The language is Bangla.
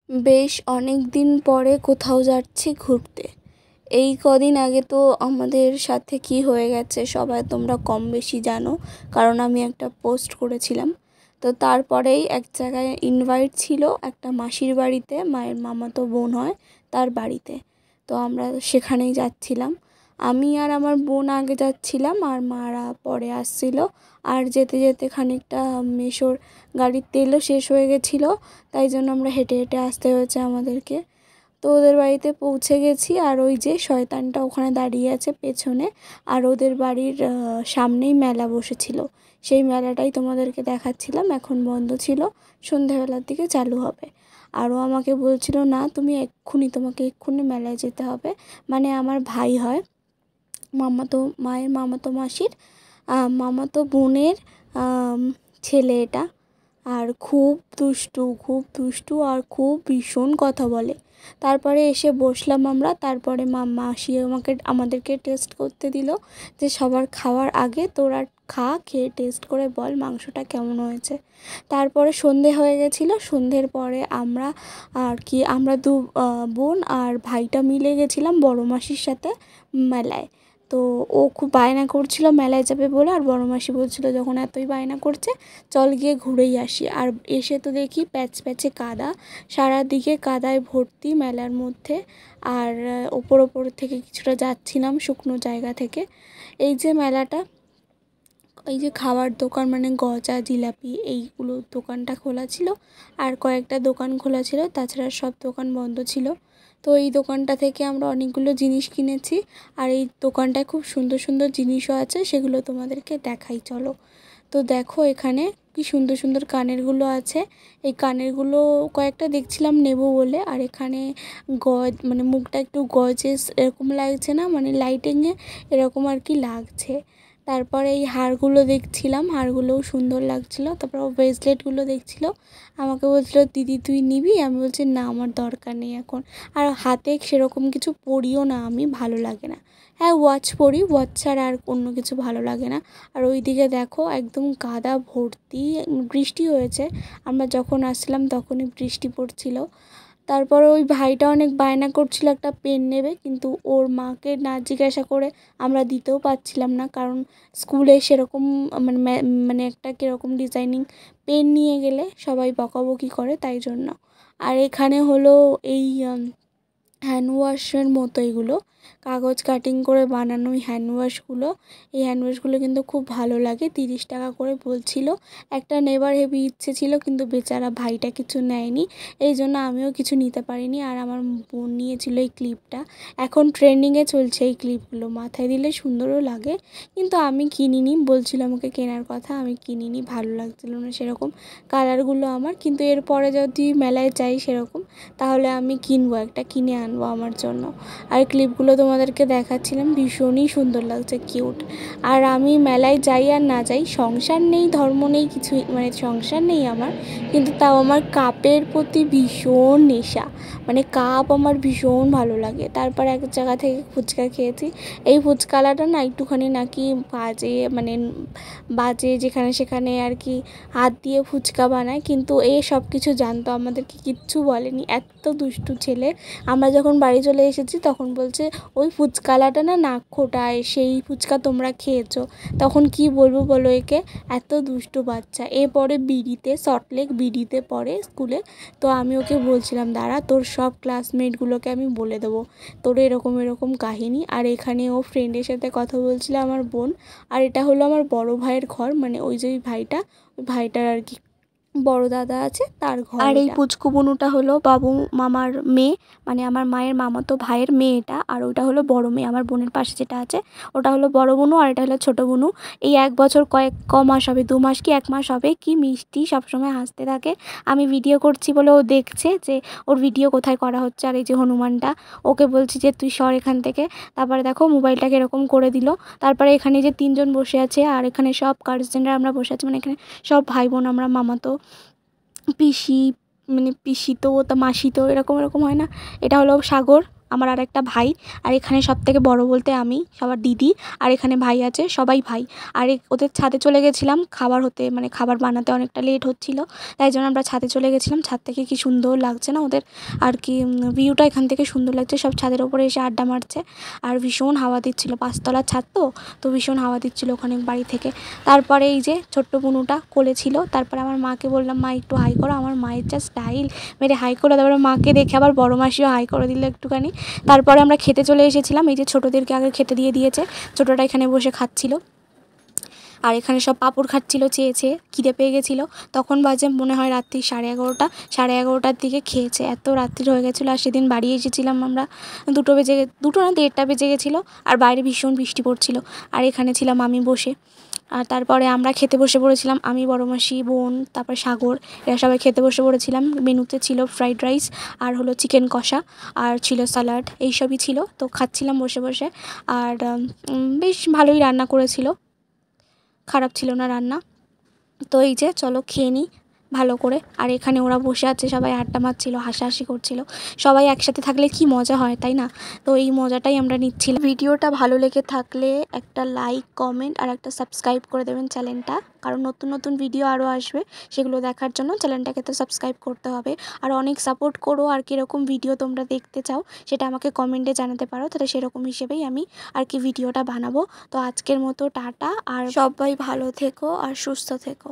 বেশ অনেক দিন পরে কোথাও যাচ্ছি ঘুরতে। এই কদিন আগে তো আমাদের সাথে কি হয়ে গেছে সবাই তোমরা কম বেশি জানো, কারণ আমি একটা পোস্ট করেছিলাম। তো তারপরেই এক জায়গায় ইনভাইট ছিল একটা মাসির বাড়িতে, মায়ের মামাতো বোন হয় তার বাড়িতে। তো আমরা সেখানেই যাচ্ছিলাম। আমি আর আমার বোন আগে যাচ্ছিলাম আর মারা পরে আসছিল। আর যেতে যেতে খানিকটা মেশোর গাড়ির তেলও শেষ হয়ে গেছিলো, তাই জন্য আমরা হেঁটে হেঁটে আসতে হয়েছে আমাদেরকে। তো ওদের বাড়িতে পৌঁছে গেছি আর ওই যে শয়তানটা ওখানে দাঁড়িয়ে আছে পেছনে। আর ওদের বাড়ির সামনেই মেলা বসেছিল, সেই মেলাটাই তোমাদেরকে দেখাচ্ছিলাম। এখন বন্ধ ছিল, সন্ধেবেলার দিকে চালু হবে। আরও আমাকে বলছিল না তুমি তোমাকে এক্ষুনি মেলায় যেতে হবে। মানে আমার ভাই হয়, মায়ের মামাতো মাসির মামাতো বোনের ছেলে এটা। আর খুব দুষ্টু আর খুব ভীষণ কথা বলে। তারপরে এসে বসলাম আমরা, তারপরে মাসি আমাদেরকে টেস্ট করতে দিল যে সবার খাওয়ার আগে তোরা খেয়ে টেস্ট করে বল মাংসটা কেমন হয়েছে। তারপরে সন্ধে হয়ে গেছিলো, সন্ধ্যের পরে আমরা দু বোন আর ভাইটা মিলে গেছিলাম বড় মাসির সাথে মেলায়। তো ও খুব বায়না করছিল মেলায় যাবে বলে, আর বড় মাসি বলছিল যখন এতই বায়না করছে চল গিয়ে ঘুরেই আসি। আর এসে তো দেখি প্যাচ প্যাচে কাদা, সারাদিকে কাদায় ভর্তি মেলার মধ্যে। আর ওপর থেকে কিছুটা যাচ্ছিলাম শুকনো জায়গা থেকে। এই যে মেলাটা, এই যে খাবার দোকান মানে গজা জিলাপি এইগুলো দোকানটা খোলা ছিল, আর কয়েকটা দোকান খোলা ছিল, তাছাড়া সব দোকান বন্ধ ছিল। তো এই দোকানটা থেকে আমরা অনেকগুলো জিনিস কিনেছি। আর এই দোকানটায় খুব সুন্দর সুন্দর জিনিসও আছে, সেগুলো তোমাদেরকে দেখাই চলো। তো দেখো এখানে কি সুন্দর সুন্দর কানেরগুলো আছে। এই কানেরগুলো কয়েকটা দেখছিলাম নেব বলে। আর এখানে মানে মুখটা একটু গজেস এরকম লাগছে না, মানে লাইটিংয়ে এরকম আর কি লাগছে। তারপরে এই হারগুলো দেখছিলাম, হারগুলোও সুন্দর লাগছিলো। তারপর ব্রেসলেটগুলো দেখছিলো, আমাকে বলছিল দিদি তুই নিবি, আমি বলছি না আমার দরকার নেই এখন। আর হাতে সেরকম কিছু পরিও না, আমি ভালো লাগে না। হ্যাঁ ওয়াচ পরি, ওয়াচ ছাড়া আর অন্য কিছু ভালো লাগে না। আর ওইদিকে দেখো একদম কাদা ভর্তি, বৃষ্টি হয়েছে, আমরা যখন আসলাম তখনই বৃষ্টি পড়ছিল। তারপরে ওই ভাইটা অনেক বায়না করছিল একটা পেন নেবে, কিন্তু ওর মাকে না জিজ্ঞাসা করে আমরা দিতেও পারছিলাম না, কারণ স্কুলে সেরকম মানে একটা কীরকম ডিজাইনিং পেন নিয়ে গেলে সবাই বকাবকি করে, তাই জন্য। আর এখানে হলো এই হ্যান্ড ওয়াশের মতো এগুলো, কাগজ কাটিং করে বানানো এই হ্যান্ড ওয়াশগুলো। এই হ্যান্ড ওয়াশগুলো কিন্তু খুব ভালো লাগে, 30 টাকা করে বলছিল। একটা নেবার হেভি ইচ্ছে ছিল, কিন্তু বেচারা ভাইটা কিছু নেয়নি, এই জন্য আমিও কিছু নিতে পারিনি। আর আমার বোন নিয়েছিল এই ক্লিপটা, এখন ট্রেন্ডিংয়ে চলছে এই ক্লিপগুলো, মাথায় দিলে সুন্দরও লাগে। কিন্তু আমি কিনিনি, বলছিল আমাকে কেনার কথা, আমি কিনিনি, ভালো লাগছিল না সেরকম কালারগুলো আমার। কিন্তু এরপরে যদি মেলায় যাই সেরকম, তাহলে আমি কিনবো, একটা কিনে আনবো আমার জন্য। আর ক্লিপগুলো তোমাদেরকে দেখাচ্ছিলাম, ভীষণই সুন্দর লাগছে, কিউট। আর আমি মেলায় যাই আর না যাই, সংসার নেই ধর্ম নেই কিছুই, মানে সংসার নেই আমার, কিন্তু তাও আমার কাপের প্রতি ভীষণ নেশা, মানে কাপ আমার ভীষণ ভালো লাগে। তারপর এক জায়গা থেকে ফুচকা খেয়েছি, এই ফুচকালাটা না একটুখানি নাকি বাজে যেখানে সেখানে আর কি হাত দিয়ে ফুচকা বানায়, কিন্তু সব কিছু জানতো, আমাদেরকে কিচ্ছু বলেনি, এত দুষ্টু ছেলে। আমরা যখন বাড়ি চলে এসেছি তখন বলছে ওই ফুচকালাটা না নাক খোটায়, সেই ফুচকা তোমরা খেয়েছো। তখন কি বলবো বলো একে, এত দুষ্টু বাচ্চা। এ পড়ে বিডিতে, সল্টলেক বিডিতে পড়ে স্কুলে। তো আমি ওকে বলছিলাম দাঁড়া তোর সব ক্লাসমেটগুলোকে আমি বলে দেবো তোর এরকম এরকম কাহিনী। আর এখানে ও ফ্রেন্ডের সাথে কথা বলছিল, আমার বোন। আর এটা হলো আমার বড় ভাইয়ের ঘর, মানে ওই যে ওই ভাইটার আর কি বড় দাদা আছে তার ঘর। আর এই পুচকু বুনুটা হলো বাবু মামার মেয়ে, মানে আমার মায়ের মামাতো ভাইয়ের মেয়ে এটা। আর ওটা হলো বড় মেয়ে, আমার বোনের পাশে যেটা আছে ওটা হলো বড় বুনু, আর এটা হলো ছোট বুনু। এই 1 বছর ক মাস হবে, 2 মাস কি 1 মাস হবে, কি মিষ্টি, সবসময় হাসতে থাকে। আমি ভিডিও করছি বলে ও দেখছে যে ওর ভিডিও কোথায় করা হচ্ছে। আর এই যে হনুমানটা, ওকে বলছি যে তুই সর এখান থেকে। তারপরে দেখো মোবাইলটাকে এরকম করে দিল। তারপরে এখানে যে 3 জন বসে আছে, আর এখানে সব গার্জেনরা আমরা বসে আছি, মানে এখানে সব ভাই বোন আমরা, মামাতো পিসি, মানে পিসি তো তা মাসি তো এরকম এরকম হয় না। এটা হলো সাগর, আমার আর একটা ভাই, আর এখানে সবথেকে বড় বলতে আমি, সবার দিদি, আর এখানে ভাই আছে, সবাই ভাই। আর ওদের ছাদে চলে গেছিলাম খাবার হতে, মানে খাবার বানাতে অনেকটা লেট হচ্ছিল, তাই জন্য আমরা ছাদে চলে গেছিলাম। ছাদ থেকে কি সুন্দর লাগছে না ওদের, আর কি ভিউটা এখান থেকে সুন্দর লাগছে। সব ছাদের ওপরে এসে আড্ডা মারছে, আর ভীষণ হাওয়া দিচ্ছিল, 5 তলার ছাদ তো ভীষণ হাওয়া দিচ্ছিল ওখানে বাড়ি থেকে। তারপরে এই যে ছোট্ট বুনুটা কোলে ছিল, তারপরে আমার মাকে বললাম মা একটু হাই করো। আমার মায়ের যা স্টাইল, মেরে হাই করো। তারপরে মাকে দেখে আবার বড় মাসিও হাই করে দিল একটুখানি। তারপরে আমরা খেতে চলে এসেছিলাম। এই যে ছোটোদেরকে আগে খেতে দিয়ে দিয়েছে, ছোটোটা এখানে বসে খাচ্ছিল, আর এখানে সব পাঁপড় খাচ্ছিল চেয়ে চেয়ে, খিদে পেয়ে গেছিলো। তখন বাজে মনে হয় রাত্রি 11:30, 11:30টার দিকে খেয়েছে, এত রাত্রি হয়ে গেছিলো। আর সেদিন বাড়ি এসেছিলাম আমরা 2 বেজে, 2 না 1:30 বেজে গেছিলো, আর বাইরে ভীষণ বৃষ্টি পড়ছিল। আর এখানে ছিলাম আমি বসে, আর তারপরে আমরা খেতে বসে পড়েছিলাম, আমি, বড় মাসি, বোন, তারপর সাগর, এরা সবাই খেতে বসে পড়েছিলাম। মেনুতে ছিল ফ্রাইড রাইস, আর হলো চিকেন কষা, আর ছিল স্যালাড, এইসবই ছিল। তো খাচ্ছিলাম বসে বসে, আর বেশ ভালোই রান্না করেছিল, খারাপ ছিল না রান্না। তো এই যে চলো খেয়ে নিই ভালো করে। আর এখানে ওরা বসে আছে, সবাই আড্ডা মারছিল, হাসাহাসি করছিল। সবাই একসাথে থাকলে কি মজা হয়, তাই না? তো এই মজাটাই আমরা নিচ্ছিলাম। ভিডিওটা ভালো লেগে থাকলে একটা লাইক, কমেন্ট আর একটা সাবস্ক্রাইব করে দেবেন চ্যানেলটা, কারণ নতুন নতুন ভিডিও আরও আসবে, সেগুলো দেখার জন্য চ্যানেলটাকে তো সাবস্ক্রাইব করতে হবে। আর অনেক সাপোর্ট করো, আর কীরকম ভিডিও তোমরা দেখতে চাও সেটা আমাকে কমেন্টে জানাতে পারো, তাহলে সেরকম হিসেবেই আমি আর কি ভিডিওটা বানাবো। তো আজকের মতো টাটা, আর সবাই ভালো থেকো আর সুস্থ থেকো।